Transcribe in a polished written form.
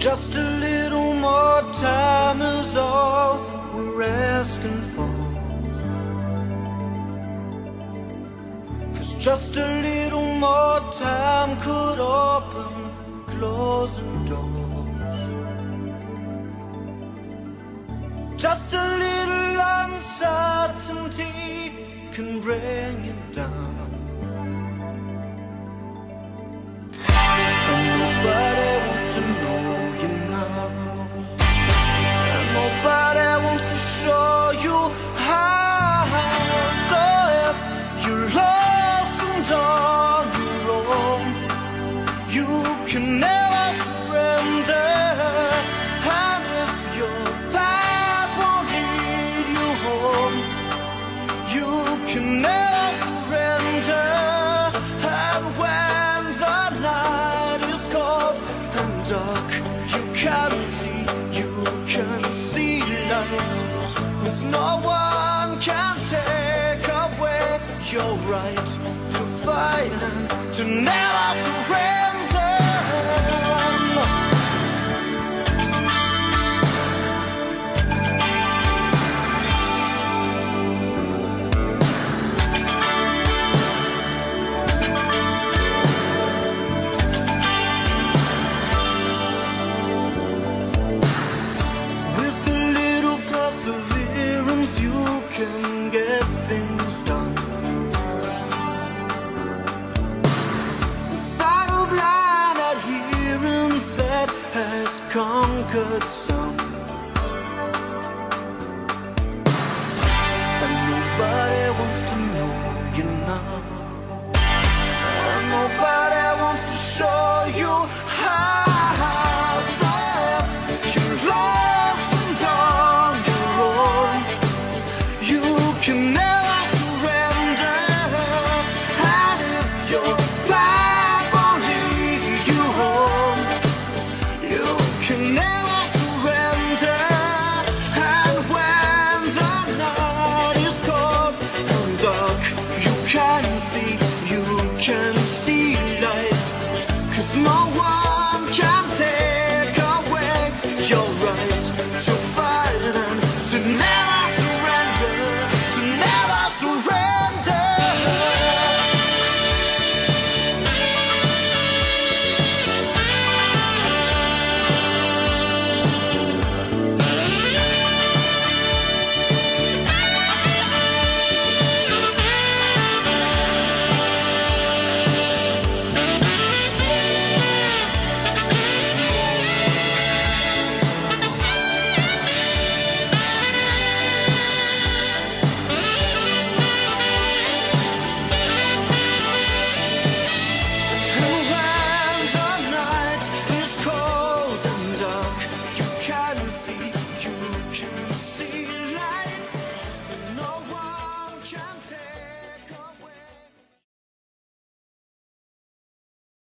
Just a little more time is all we're asking for. 'Cause just a little more time could open closing doors. Just a little uncertainty can bring you down. And nobody wants to know you now. And nobody wants to show you how. So if you're lost and on your own, you can never surrender. And if your path won't lead you home, you can never surrender. And when the night is cold and dark, you can see light. 'Cause no one can take away your right to fight and to never surrender. You can get things done. Without a blind adherence that has conquered some. And nobody wants to know you now. And nobody wants to show you how. So if you're lost and on your own, you can never surrender. And if your